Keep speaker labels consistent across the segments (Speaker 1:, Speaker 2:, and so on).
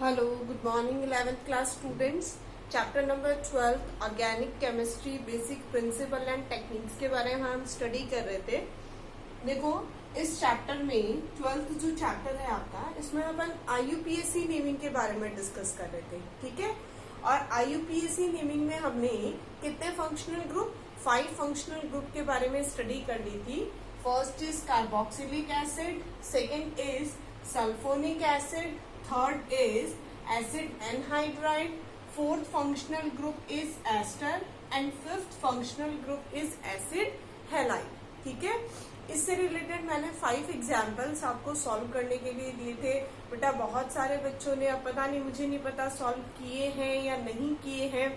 Speaker 1: Hello, good morning 11th class students. Chapter number 12 organic chemistry basic principle and techniques के बारे में हम study कर रहे थे। देखो, इस चैप्टर में 12th जो चैप्टर है आपका, इसमें अपन आईयूपीएसी नेमिंग के बारे में डिस्कस कर रहे थे। ठीक है, और आईयूपीएसी नेमिंग में हमने कितने फंक्शनल ग्रुप, 5 फंक्शनल ग्रुप के बारे में स्टडी कर ली थी। First is carboxylic acid, second is sulphonic acid, third is acid anhydride, fourth functional group is ester and fifth functional group is acid halide। ठीक है, इससे रिलेटेड मैंने 5 एग्जाम्पल्स आपको सॉल्व करने के लिए दिए थे। बेटा बहुत सारे बच्चों ने, अब पता नहीं, मुझे नहीं पता सॉल्व किए हैं या नहीं किए हैं,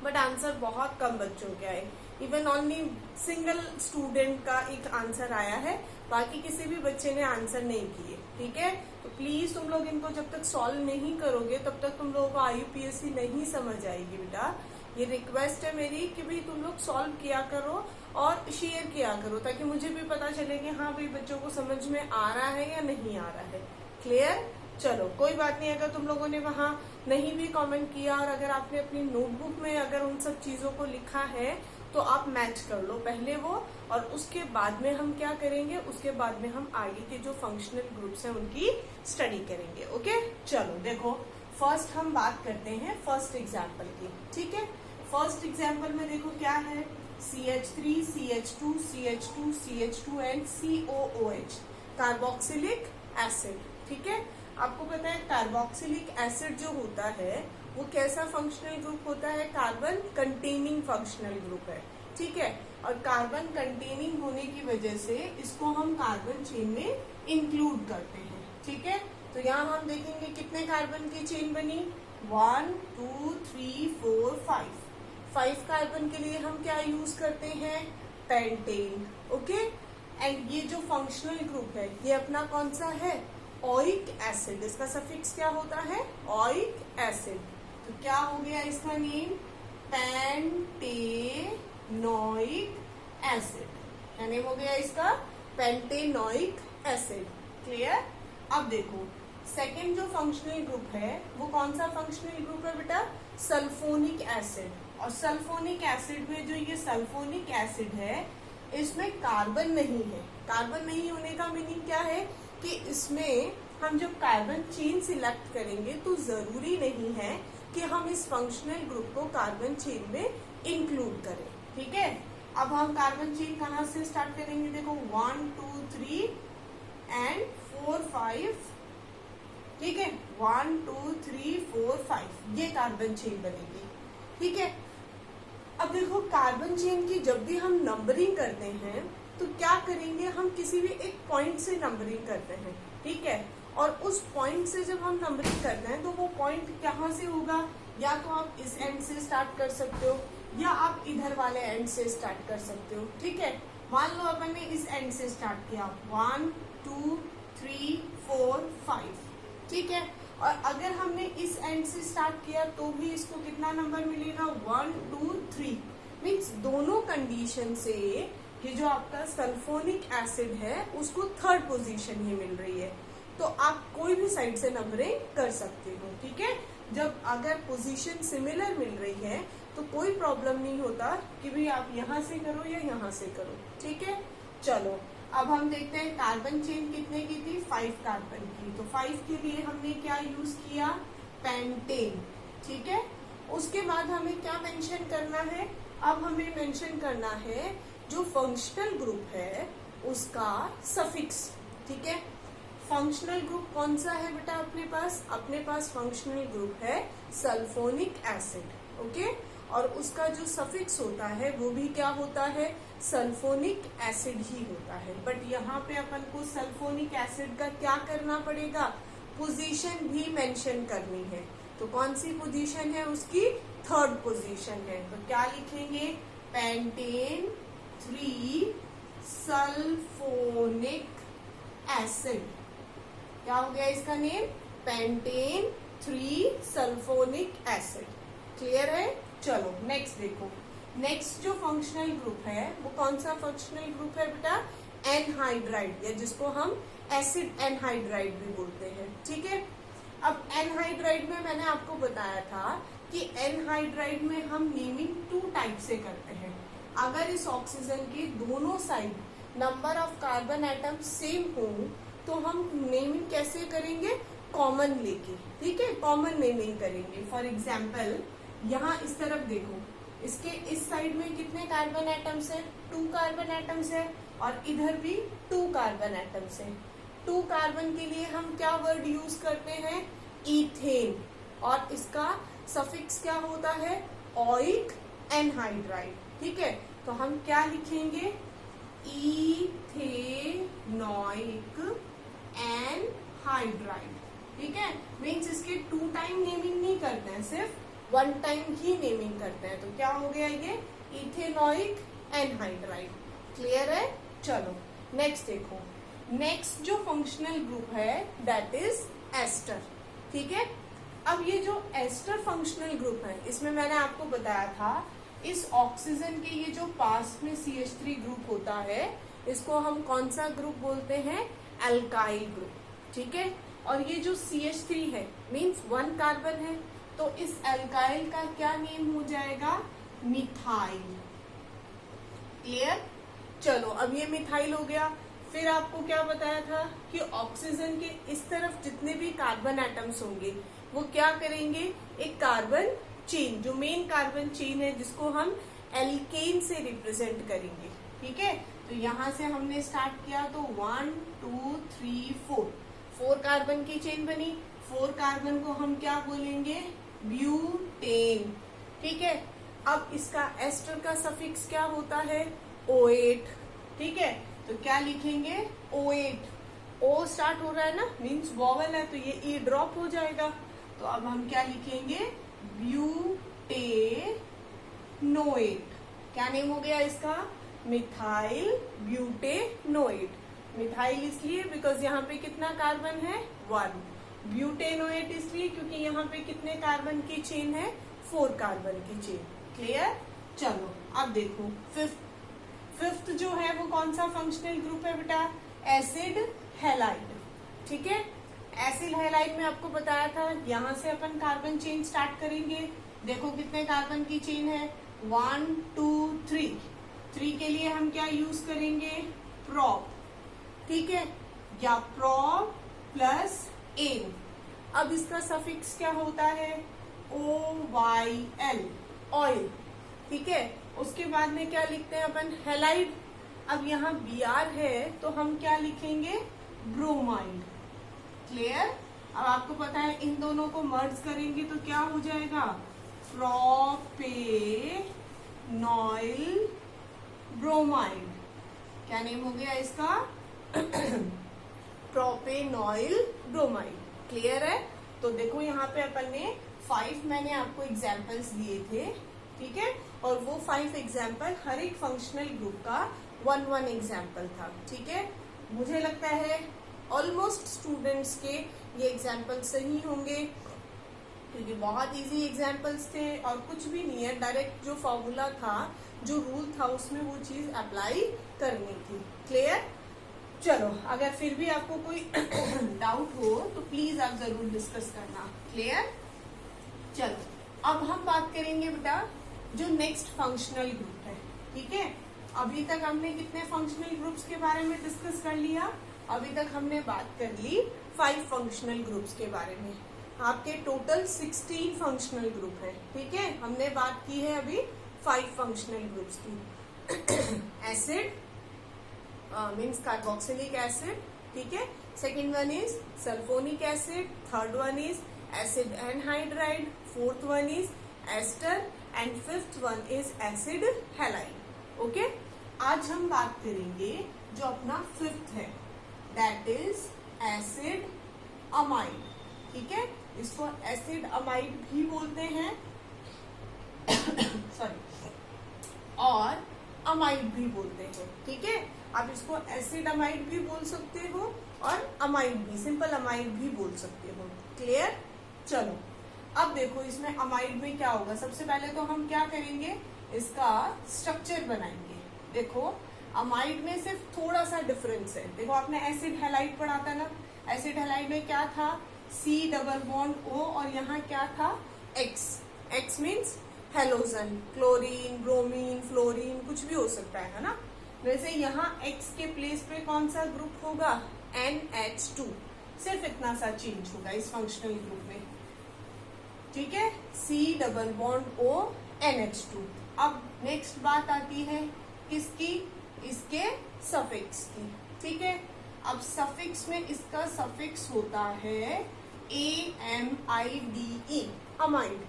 Speaker 1: बट आंसर बहुत कम बच्चों के आए। इवन ओनली सिंगल स्टूडेंट का एक आंसर आया है, बाकी किसी भी बच्चे ने आंसर नहीं किए। ठीक है, तो प्लीज तुम लोग इनको जब तक सॉल्व नहीं करोगे तब तक तुम लोगों को आईयूपीएससी नहीं समझ आएगी। बेटा ये रिक्वेस्ट है मेरी कि भाई तुम लोग सॉल्व किया करो और शेयर किया करो, ताकि मुझे भी पता चले कि हाँ भाई बच्चों को समझ में आ रहा है या नहीं आ रहा है। क्लियर? चलो कोई बात नहीं, अगर तुम लोगों ने वहां नहीं भी कमेंट किया और अगर आपने अपनी नोटबुक में अगर उन सब चीजों को लिखा है तो आप मैच कर लो पहले वो, और उसके बाद में हम क्या करेंगे, उसके बाद में हम आगे के जो फंक्शनल ग्रुप्स हैं उनकी स्टडी करेंगे। ओके, चलो देखो, फर्स्ट हम बात करते हैं फर्स्ट एग्जाम्पल की। ठीक है, फर्स्ट एग्जाम्पल में देखो क्या है, CH3, CH2, CH2, CH2 and COOH, carboxylic acid. ठीक है, आपको पता है कार्बोक्सिलिक एसिड जो होता है वो कैसा फंक्शनल ग्रुप होता है, कार्बन कंटेनिंग फंक्शनल ग्रुप है। ठीक है, और कार्बन कंटेनिंग होने की वजह से इसको हम कार्बन चेन में इंक्लूड करते हैं। ठीक है, तो यहाँ हम देखेंगे कितने कार्बन की चेन बनी, 1 2 3 4 5 कार्बन के लिए हम क्या यूज करते हैं, पेंटेन। ओके, एंड ये जो फंक्शनल ग्रुप है ये अपना कौन सा है, ओइक एसिड। इसका सफिक्स क्या होता है, ओइक एसिड। तो क्या हो गया इसका नेम, पेंटेनोइक एसिड। क्या नेम हो गया इसका, पेंटेनोइक एसिड। क्लियर? अब देखो सेकेंड जो फंक्शनल ग्रुप है वो कौन सा फंक्शनल ग्रुप है बेटा, सल्फोनिक एसिड। और सल्फोनिक एसिड में जो ये सल्फोनिक एसिड है इसमें कार्बन नहीं है। कार्बन नहीं होने का मीनिंग क्या है कि इसमें हम जब कार्बन चेन सिलेक्ट करेंगे तो जरूरी नहीं है कि हम इस फंक्शनल ग्रुप को कार्बन चेन में इंक्लूड करें। ठीक है, अब हम कार्बन चेन कहाँ से स्टार्ट करेंगे, देखो 1 2 3 एंड 4 5। ठीक है, 1 2 3 4 5 ये कार्बन चेन बनेगी। ठीक है, अब देखो कार्बन चेन की जब भी हम नंबरिंग करते हैं तो क्या करेंगे, हम किसी भी एक पॉइंट से नंबरिंग करते हैं। ठीक है, और उस पॉइंट से जब हम नंबरिंग करते हैं तो वो पॉइंट कहाँ से होगा, या तो आप इस एंड से स्टार्ट कर सकते हो या आप इधर वाले एंड से स्टार्ट कर सकते हो। ठीक है, मान लो अपन ने इस एंड से स्टार्ट किया, 1 2 3 4 5। ठीक है, और अगर हमने इस एंड से स्टार्ट किया तो भी इसको कितना नंबर मिलेगा, 1 2 3। मीन्स दोनों कंडीशन से ये जो आपका सल्फोनिक एसिड है उसको थर्ड पोजीशन ही मिल रही है। तो आप कोई भी साइड से नंबरिंग कर सकते हो। ठीक है, जब अगर पोजीशन सिमिलर मिल रही है तो कोई प्रॉब्लम नहीं होता कि भाई आप यहाँ से करो या यहाँ से करो। ठीक है, चलो अब हम देखते हैं कार्बन चेन कितने की थी, 5 कार्बन की। तो 5 के लिए हमने क्या यूज किया, पेंटेन। ठीक है, उसके बाद हमें क्या मेंशन करना है, अब हमें मेंशन करना है जो फंक्शनल ग्रुप है उसका सफिक्स। ठीक है, फंक्शनल ग्रुप कौन सा है बेटा अपने पास फंक्शनल ग्रुप है सल्फोनिक एसिड। ओके, और उसका जो सफिक्स होता है वो भी क्या होता है, सल्फोनिक एसिड ही होता है। बट यहाँ पे अपन को सल्फोनिक एसिड का क्या करना पड़ेगा, पोजीशन भी मेंशन करनी है। तो कौन सी पोजीशन है उसकी, थर्ड पोजीशन है। तो क्या लिखेंगे, पेंटेन 3 सल्फोनिक एसिड। क्या हो गया इसका name, pentane 3 sulphonic acid. Clear है? चलो नेक्स्ट देखो, नेक्स्ट जो फंक्शनल ग्रुप है वो कौन सा फंक्शनल ग्रुप है बेटा, एनहाइड्राइड, या जिसको हम एसिड एनहाइड्राइड भी बोलते हैं। ठीक है, अब एनहाइड्राइड में मैंने आपको बताया था कि एनहाइड्राइड में हम नेमिंग 2 टाइप से करते हैं। अगर इस ऑक्सीजन के दोनों side number of carbon atom same हो तो हम नेमिंग कैसे करेंगे, कॉमन लेके, ठीक है, कॉमन नेमिंग करेंगे। फॉर एग्जाम्पल यहाँ इस तरफ देखो, इसके इस साइड में कितने कार्बन एटम्स है, 2 कार्बन एटम्स है, और इधर भी 2 कार्बन एटम्स है। 2 कार्बन के लिए हम क्या वर्ड यूज करते हैं, इथेन, और इसका सफिक्स क्या होता है, ओइक एनहाइड्राइड, ठीक है। तो हम क्या लिखेंगे, इथेनोइक एनहाइड्राइड, ठीक है। मीन्स इसके 2 टाइम नेमिंग नहीं करते हैं, सिर्फ 1 टाइम ही नेमिंग करते हैं। तो क्या हो गया ये, इथेनोइक एनहाइड्राइड। क्लियर है। चलो नेक्स्ट देखो, नेक्स्ट जो फंक्शनल ग्रुप है दैट इज एस्टर, ठीक है। अब ये जो एस्टर फंक्शनल ग्रुप है, इसमें मैंने आपको बताया था इस ऑक्सीजन के ये जो पास में CH3 ग्रुप होता है, इसको हम कौन सा ग्रुप बोलते हैं, एल्काइल ग्रुप, ठीक है। और ये जो CH3 है मीन्स 1 कार्बन है, तो इस एल्काइल का क्या नेम हो जाएगा, मिथाइल। क्लियर। चलो अब ये मिथाइल हो गया। फिर आपको क्या बताया था कि ऑक्सीजन के इस तरफ जितने भी कार्बन एटम्स होंगे वो क्या करेंगे, एक कार्बन चेन, जो मेन कार्बन चेन है जिसको हम एल्केन से रिप्रेजेंट करेंगे, ठीक है। तो यहां से हमने स्टार्ट किया तो 1 2 3 4 कार्बन की चेन बनी। 4 कार्बन को हम क्या बोलेंगे, ब्यूटेन, ठीक है। अब इसका एस्टर का सफिक्स क्या होता है, O8, ठीक है। तो क्या लिखेंगे, O8, O स्टार्ट हो रहा है ना, मीन्स वॉवल है, तो ये E ड्रॉप हो जाएगा। तो अब हम क्या लिखेंगे, ब्यूटेनोएट। क्या नेम हो गया इसका, मिथाइल ब्यूटेनोएट। मिथाइल इसलिए बिकॉज यहाँ पे कितना कार्बन है, 1। ब्यूटेनोएट इसलिए क्योंकि यहाँ पे कितने कार्बन की चेन है, 4 कार्बन की चेन। क्लियर। चलो अब देखो फिफ्थ जो है वो कौन सा फंक्शनल ग्रुप है बेटा, एसिड हैलाइड, ठीक है। एसिड हैलाइड में आपको बताया था यहां से अपन कार्बन चेन स्टार्ट करेंगे। देखो कितने कार्बन की चेन है, 1 2 3। 3 के लिए हम क्या यूज करेंगे, प्रोप, ठीक है, या प्रोप प्लस एन। अब इसका सफिक्स क्या होता है, OYL, ऑयल, ठीक है। उसके बाद में क्या लिखते हैं अपन, हैलाइड। अब यहाँ Br है तो हम क्या लिखेंगे, ब्रोमाइड। क्लियर। अब आपको पता है इन दोनों को मर्ज करेंगे तो क्या हो जाएगा, प्रोपेनॉइल ब्रोमाइड। क्या नेम हो गया इसका, प्रोपेनॉइल ब्रोमाइड। क्लियर है। तो देखो यहाँ पे अपन ने 5 मैंने आपको एग्जाम्पल्स दिए थे, ठीक है, और वो 5 एग्जाम्पल हर एक फंक्शनल ग्रुप का 1 एग्जाम्पल था, ठीक है। मुझे लगता है ऑलमोस्ट स्टूडेंट्स के ये एग्जाम्पल सही होंगे क्योंकि बहुत इजी एग्जाम्पल्स थे और कुछ भी नहीं है, डायरेक्ट जो फॉर्मूला था, जो रूल था उसमें वो चीज अप्लाई करनी थी। क्लियर। चलो अगर फिर भी आपको कोई डाउट हो तो प्लीज आप जरूर डिस्कस करना। क्लियर। चलो अब हम बात करेंगे बेटा जो नेक्स्ट फंक्शनल ग्रुप है, ठीक है। अभी तक हमने कितने फंक्शनल ग्रुप्स के बारे में डिस्कस कर लिया, अभी तक हमने बात कर ली 5 फंक्शनल ग्रुप्स के बारे में। आपके टोटल 16 फंक्शनल ग्रुप है, ठीक है। हमने बात की है अभी 5 फंक्शनल ग्रुप्स की। एसिड मीन्स कार्बोक्सिलिक एसिड, ठीक है। Second one is sulphonic acid, third one is acid anhydride, fourth one is ester and fifth one is acid halide. Okay. आज हम बात करेंगे जो अपना फिफ्थ है दैट इज एसिड अमाइड, ठीक है। इसको एसिड अमाइड भी बोलते हैं सॉरी, और अमाइड भी बोलते हैं, ठीक है। आप इसको एसिड अमाइड भी बोल सकते हो और अमाइड भी, सिंपल अमाइड भी बोल सकते हो। क्लियर। चलो अब देखो इसमें अमाइड में क्या होगा, सबसे पहले तो हम क्या करेंगे, इसका स्ट्रक्चर बनाएंगे। देखो अमाइड में सिर्फ थोड़ा सा डिफरेंस है। देखो आपने एसिड हैलाइड पढ़ा था ना, एसिड हैलाइड में क्या था, C डबल बॉन्ड O और यहाँ क्या था X। X means halogen, chlorine, bromine, fluorine, कुछ भी हो सकता है ना। वैसे यहाँ X के प्लेस पे कौन सा ग्रुप होगा, NH2। सिर्फ इतना सा चेंज होगा इस फंक्शनल ग्रुप में, ठीक है। C double bond O NH2। अब नेक्स्ट बात आती है किसकी, इसके सफिक्स की, ठीक है। अब सफिक्स में इसका सफिक्स होता है AMIDE, अमाइड।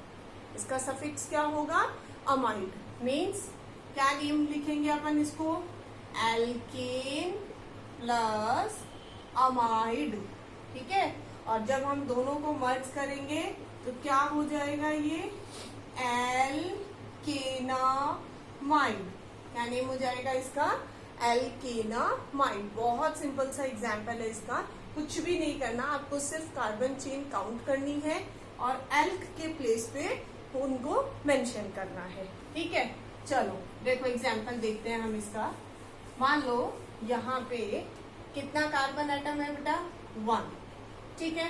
Speaker 1: इसका सफिक्स क्या होगा, अमाइड। मीन्स क्या नेम लिखेंगे अपन इसको, एल्केन प्लस अमाइड, ठीक है। और जब हम दोनों को मर्ज करेंगे तो क्या हो जाएगा, ये एल्केनामाइड। क्या नेम हो जाएगा इसका, एल्केनामाइड। बहुत सिंपल सा एग्जाम्पल है इसका, कुछ भी नहीं करना, आपको सिर्फ कार्बन चेन काउंट करनी है और एल्क के प्लेस पे उनको मेंशन करना है, ठीक है। चलो देखो एग्जाम्पल देखते हैं हम इसका। मान लो यहाँ पे कितना कार्बन एटम है बेटा, 1, ठीक है।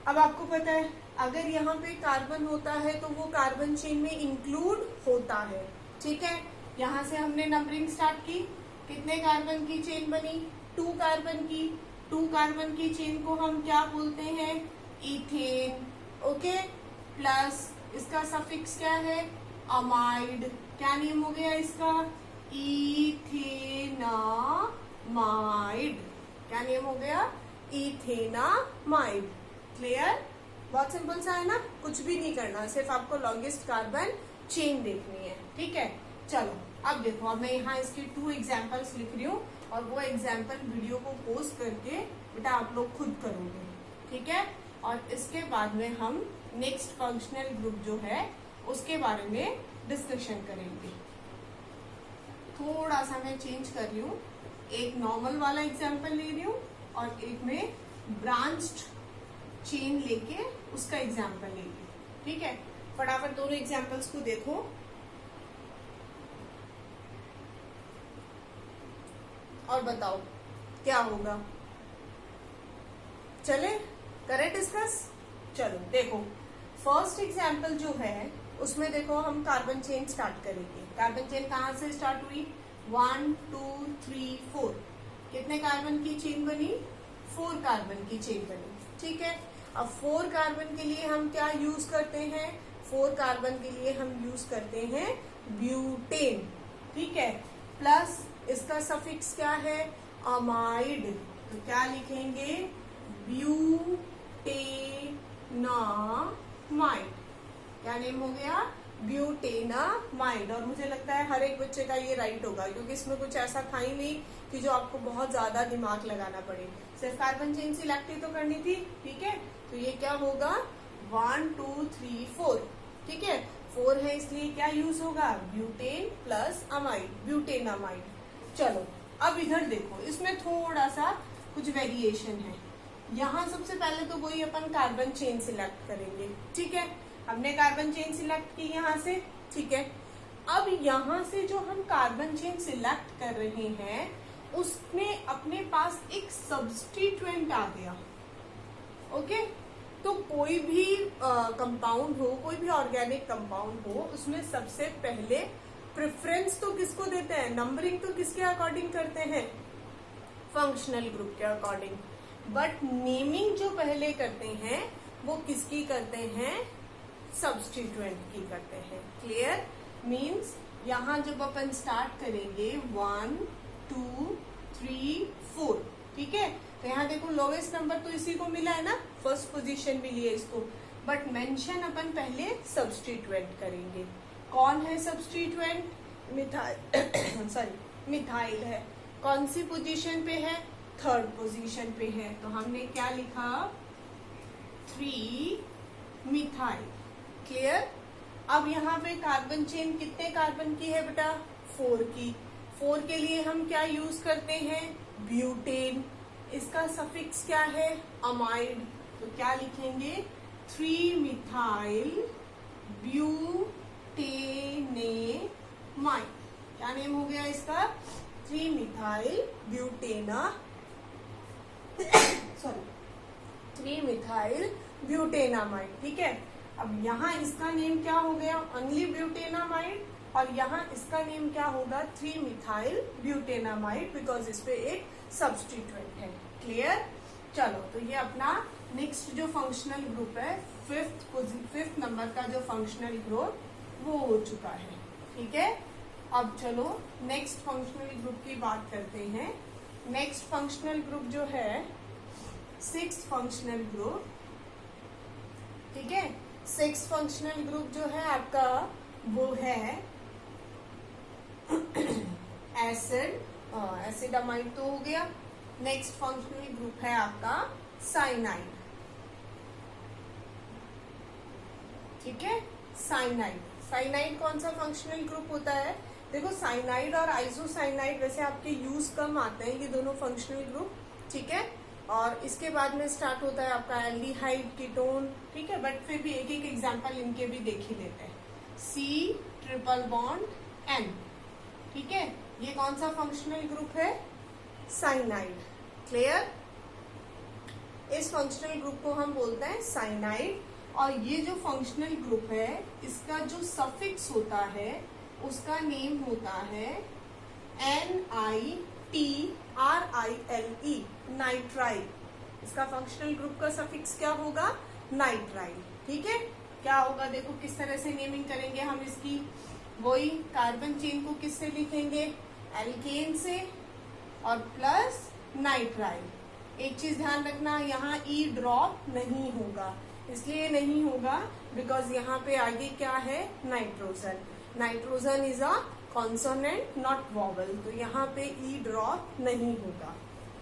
Speaker 1: अब आपको पता है अगर यहाँ पे कार्बन होता है तो वो कार्बन चेन में इंक्लूड होता है, ठीक है। यहाँ से हमने नंबरिंग स्टार्ट की, कितने कार्बन की चेन बनी, 2 कार्बन की। 2 कार्बन की चेन को हम क्या बोलते हैं, इथेन, ओके। प्लस इसका सफिक्स क्या है, अमाइड। क्या नेम हो गया इसका, इथेनामाइड। क्या नेम हो गया, इथेनामाइड। क्लियर, बहुत सिंपल सा है ना, कुछ भी नहीं करना, सिर्फ आपको लॉन्गेस्ट कार्बन चेन देखनी है, ठीक है। चलो अब देखो, अब मैं यहाँ इसके 2 एग्जाम्पल्स लिख रही हूँ और वो एग्जाम्पल वीडियो को पोस्ट करके बेटा आप लोग खुद करोगे, ठीक है। और इसके बाद में हम नेक्स्ट फंक्शनल ग्रुप जो है उसके बारे में डिस्कशन करेंगे। थोड़ा सा मैं चेंज कर रही हूँ, एक नॉर्मल वाला एग्जाम्पल ले रही हूँ और एक में ब्रांच्ड चेन लेके उसका एग्जाम्पल ले रही हूँ, ठीक है। फटाफट दोनों एग्जाम्पल्स को देखो। और बताओ क्या होगा, चले करें डिस्कस। चलो देखो फर्स्ट एग्जाम्पल जो है उसमें देखो हम कार्बन चेन स्टार्ट करेंगे। कार्बन चेन कहाँ से स्टार्ट हुई, 1 2 3 4। कितने कार्बन की चेन बनी, 4 कार्बन की चेन बनी, ठीक है। अब 4 कार्बन के लिए हम क्या यूज करते हैं, 4 कार्बन के लिए हम यूज करते हैं ब्यूटेन, ठीक है। प्लस इसका सफिक्स क्या है, अमाइड। तो क्या लिखेंगे, ब्यूटेनामाइड। क्या नेम हो गया, ब्यूटेनामाइड। और मुझे लगता है हर एक बच्चे का ये राइट होगा क्योंकि इसमें कुछ ऐसा था ही नहीं कि जो आपको बहुत ज्यादा दिमाग लगाना पड़े, सिर्फ कार्बन चेन सिलेक्ट ही तो करनी थी, ठीक है। तो ये क्या होगा, 1 2 3 4, ठीक है। 4 है इसलिए क्या यूज होगा, ब्यूटेन प्लस अमाइड, ब्यूटेनामाइड। चलो अब इधर देखो, इसमें थोड़ा सा कुछ वेरिएशन है। यहाँ सबसे पहले तो वही अपन कार्बन चेन सिलेक्ट करेंगे, ठीक है। हमने कार्बन चेन सिलेक्ट की यहाँ से, ठीक है। अब यहाँ से जो हम कार्बन चेन सिलेक्ट कर रहे हैं उसमें अपने पास एक सब्स्टिट्यूएंट आ गया, ओके। तो कोई भी कंपाउंड हो, कोई भी ऑर्गेनिक कंपाउंड हो, उसमें सबसे पहले प्रेफरेंस तो किसको देते हैं, नंबरिंग तो किसके अकॉर्डिंग करते हैं, फंक्शनल ग्रुप के अकॉर्डिंग। बट नेमिंग जो पहले करते हैं वो किसकी करते हैं, सब्स्टिट्यूएंट की करते हैं। क्लियर, मीन्स यहाँ जब अपन स्टार्ट करेंगे 1 2 3 4, ठीक है। तो यहाँ देखो लोवेस्ट नंबर तो इसी को मिला है ना, फर्स्ट पोजीशन मिली है इसको, बट मेंशन अपन पहले सब्स्टिट्यूएंट करेंगे। कौन है सब्स्टिट्यूएंट, मिथाइल सॉरी मिथाइल है। कौन सी पोजीशन पे है, 3rd पोजीशन पे है। तो हमने क्या लिखा, 3 मिथाइल। क्लियर। अब यहाँ पे कार्बन चेन कितने कार्बन की है बेटा, 4 की। 4 के लिए हम क्या यूज करते हैं, ब्यूटेन। इसका सफिक्स क्या है, अमाइड। तो क्या लिखेंगे, 3 मिथाइल ब्यूटेनेमाइड। क्या नेम हो गया इसका, 3 मिथाइल ब्यूटेना सॉरी 3 मिथाइल ब्यूटेनामाइड। ठीक है, अब यहाँ इसका नेम क्या हो गया, ओनली ब्यूटेनामाइड, और यहाँ इसका नेम क्या होगा, 3 मिथाइल ब्यूटेनामाइड, बिकॉज इस पे एक सब्स्टिट्यूएंट है। क्लियर। चलो, तो ये अपना नेक्स्ट जो फंक्शनल ग्रुप है, फिफ्थ नंबर का जो फंक्शनल ग्रुप वो हो चुका है। ठीक है, अब चलो नेक्स्ट फंक्शनल ग्रुप की बात करते हैं। नेक्स्ट फंक्शनल ग्रुप जो है 6th फंक्शनल ग्रुप। ठीक है, 6th फंक्शनल ग्रुप जो है आपका वो है एसिडामाइड तो हो गया। नेक्स्ट फंक्शनल ग्रुप है आपका साइनाइड। ठीक है, साइनाइड। साइनाइड कौन सा फंक्शनल ग्रुप होता है, देखो साइनाइड और आइसोसाइनाइड वैसे आपके यूज कम आते हैं, ये दोनों फंक्शनल ग्रुप। ठीक है, और इसके बाद में स्टार्ट होता है आपका एल्डिहाइड, कीटोन। ठीक है, बट फिर भी एक एक एग्जांपल इनके भी देख ही लेते हैं। C triple bond N। ठीक है, ये कौन सा फंक्शनल ग्रुप है, साइनाइड। क्लियर। इस फंक्शनल ग्रुप को हम बोलते हैं साइनाइड, और ये जो फंक्शनल ग्रुप है इसका जो सफिक्स होता है उसका नेम होता है NiTRILE, नाइट्राइल। इसका फंक्शनल ग्रुप का सफिक्स क्या होगा, नाइट्राइल। ठीक है, क्या होगा देखो किस तरह से नेमिंग करेंगे हम इसकी, वही कार्बन चेन को किससे लिखेंगे, एल्केन से, और प्लस नाइट्राइल। एक चीज ध्यान रखना, यहाँ ई ड्रॉप नहीं होगा, इसलिए नहीं होगा बिकॉज यहाँ पे आगे क्या है, nitrogen. Nitrogen is a consonant not vowel, तो यहाँ पे ई ड्रॉप नहीं होगा।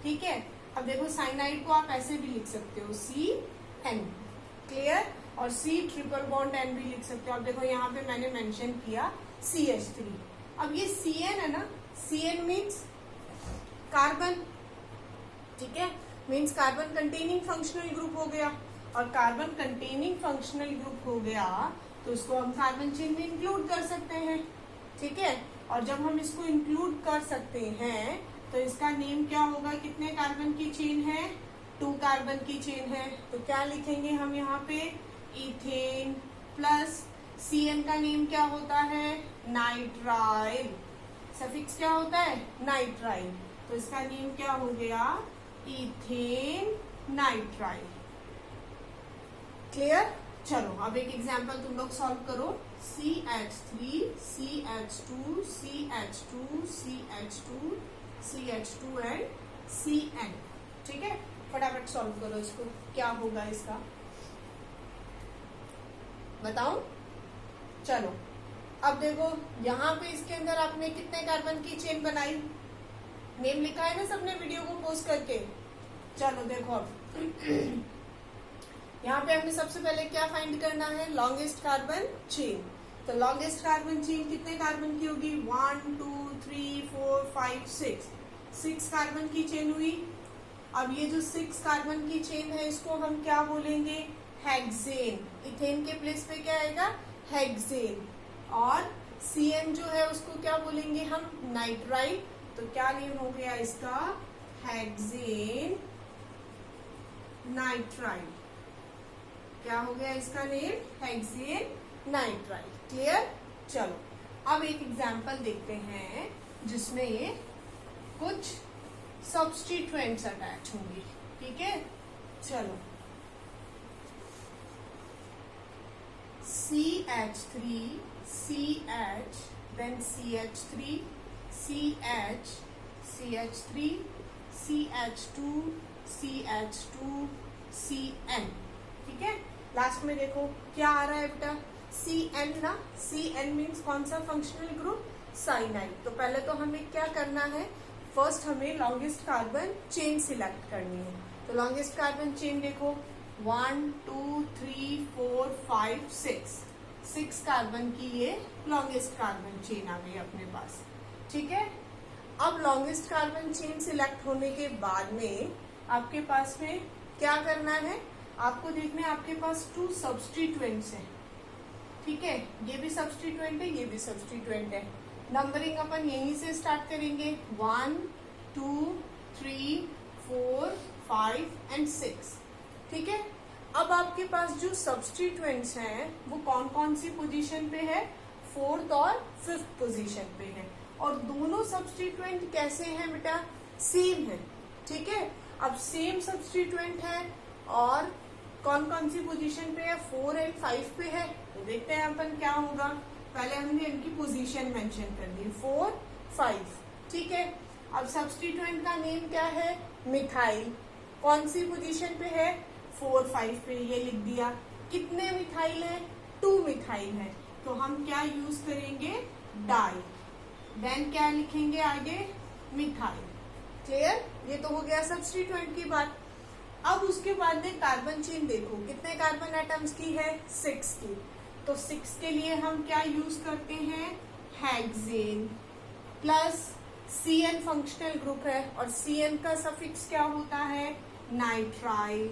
Speaker 1: ठीक है, अब देखो साइनाइड को आप ऐसे भी लिख सकते हो CN। क्लियर, और C ट्रिपल बॉन्ड N भी लिख सकते हो। अब देखो यहाँ पे मैंने मेंशन किया CH3। अब ये CN है ना, CN मीन्स कार्बन। ठीक है, means carbon containing functional group हो गया, और कार्बन कंटेनिंग फंक्शनल ग्रुप हो गया तो इसको हम कार्बन चेन में इंक्लूड कर सकते हैं। ठीक है, और जब हम इसको इंक्लूड कर सकते हैं तो इसका नेम क्या होगा, कितने कार्बन की चेन है, 2 कार्बन की चेन है, तो क्या लिखेंगे हम यहाँ पे, इथेन, प्लस CN का नेम क्या होता है, नाइट्राइल। सफिक्स क्या होता है, नाइट्राइल, तो इसका नेम क्या हो गया, इथेन नाइट्राइल। क्लियर। चलो अब एक एग्जांपल तुम लोग सॉल्व करो। CH3 CH2 CH2 CH2 CH2 and CN। ठीक है, फटाफट सॉल्व करो इसको, क्या होगा इसका बताओ। चलो अब देखो यहाँ पे इसके अंदर आपने कितने कार्बन की चेन बनाई, नेम लिखा है ना सबने वीडियो को पोस्ट करके। चलो देखो अब यहाँ पे हमने सबसे पहले क्या फाइंड करना है, लॉन्गेस्ट कार्बन चेन। तो लॉन्गेस्ट कार्बन चेन कितने कार्बन की होगी, 1 2 3 4 5 6 कार्बन की चेन हुई। अब ये जो 6 कार्बन की चेन है इसको हम क्या बोलेंगे, हेक्सेन। इथेन के प्लेस पे क्या आएगा, हेक्सेन। और CN जो है उसको क्या बोलेंगे हम, नाइट्राइल। तो क्या नेम हो गया इसका, हेक्सेन नाइट्राइल। क्या हो गया इसका नेम, हेक्सेन नाइट्राइल। क्लियर। चलो अब एक एग्जांपल देखते हैं जिसमें कुछ सब्स्टिट्यूएंट्स अटैच होंगे। ठीक है, चलो CH3 CH, then CH3 CH CH3 CH2 CH2 CN। ठीक है, लास्ट में देखो क्या आ रहा है बेटा, CN ना, CN मीन्स कौन सा फंक्शनल ग्रुप, साइनाइड। तो पहले तो हमें क्या करना है, फर्स्ट हमें लॉन्गेस्ट कार्बन चेन सिलेक्ट करनी है। तो लॉन्गेस्ट कार्बन चेन देखो 1 2 3 4 5 6 कार्बन की ये लॉन्गेस्ट कार्बन चेन आ गई अपने पास। ठीक है, अब लॉन्गेस्ट कार्बन चेन सिलेक्ट होने के बाद में आपके पास में क्या करना है, आपको देखना है आपके पास 2 सब्स्टिट्यूएंट्स हैं। ठीक है, ये भी सब्स्टिट्यूएंट है, ये भी सब्स्टिट्यूएंट है। नंबरिंग अपन यहीं से स्टार्ट करेंगे, 1 2 3 4 5 एंड 6। ठीक है। अब आपके पास जो सब्स्टिट्यूएंट्स हैं वो कौन कौन सी पोजीशन पे है, 4th और 5th पोजीशन पे है। और दोनों सब्स्टिट्यूएंट कैसे हैं बेटा, सेम है, ठीक है। अब सेम सब्स्टिट्यूएंट है और कौन कौन सी पोजीशन पे है, 4 और 5 पे है। तो देखते हैं अपन क्या होगा। पहले हमने इनकी पोजीशन मेंशन कर दी, 4, 5, ठीक है। अब सब्स्टिट्यूएंट का नेम क्या है, मिथाइल। कौन सी पोजीशन पे है, 4, 5 पे, ये लिख दिया। कितने मिथाइल है, 2 मिथाइल है। तो हम क्या यूज करेंगे, डाई। देन क्या लिखेंगे आगे, मिथाइल। क्लियर, ये तो हो गया सब्स्टिट्यूएंट की बात। अब उसके बाद में कार्बन चेन देखो, कितने कार्बन एटम्स की है, 6 की। तो 6 के लिए हम क्या यूज करते हैं, hexane plus Cn functional group है और Cn का सफिक्स क्या होता है, नाइट्राइल।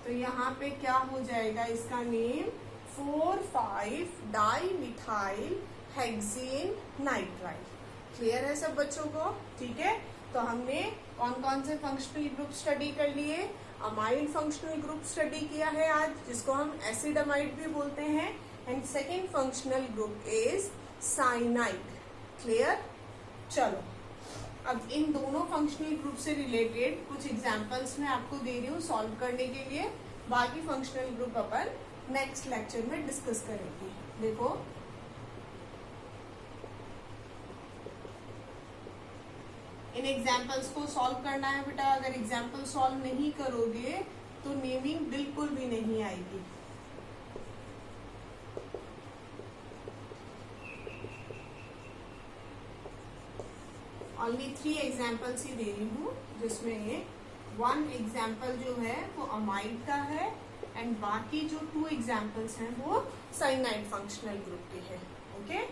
Speaker 1: तो यहाँ पे क्या हो जाएगा इसका name, 4, 5 di methyl hexane nitrile. Clear है सब बच्चों को, ठीक है। तो हमने कौन कौन से फंक्शनल ग्रुप स्टडी कर लिए, अमाइड फंक्शनल ग्रुप स्टडी किया है आज, जिसको हम एसिड अमाइड भी बोलते हैं। And second functional group is cyanide. Clear, चलो अब इन दोनों फंक्शनल ग्रुप से रिलेटेड कुछ एग्जांपल्स मैं आपको दे रही हूँ सॉल्व करने के लिए। बाकी फंक्शनल ग्रुप अपन नेक्स्ट लेक्चर में डिस्कस करेंगे। देखो इन एग्जाम्पल्स को सॉल्व करना है बेटा। अगर एग्जाम्पल सॉल्व नहीं करोगे तो नेमिंग बिल्कुल भी नहीं आएगी। ओनली 3 एग्जाम्पल्स ही दे रही हूँ, जिसमें 1 एग्जाम्पल जो है वो अमाइड का है एंड बाकी जो 2 एग्जाम्पल्स हैं वो साइनाइड फंक्शनल ग्रुप के हैं। ओके।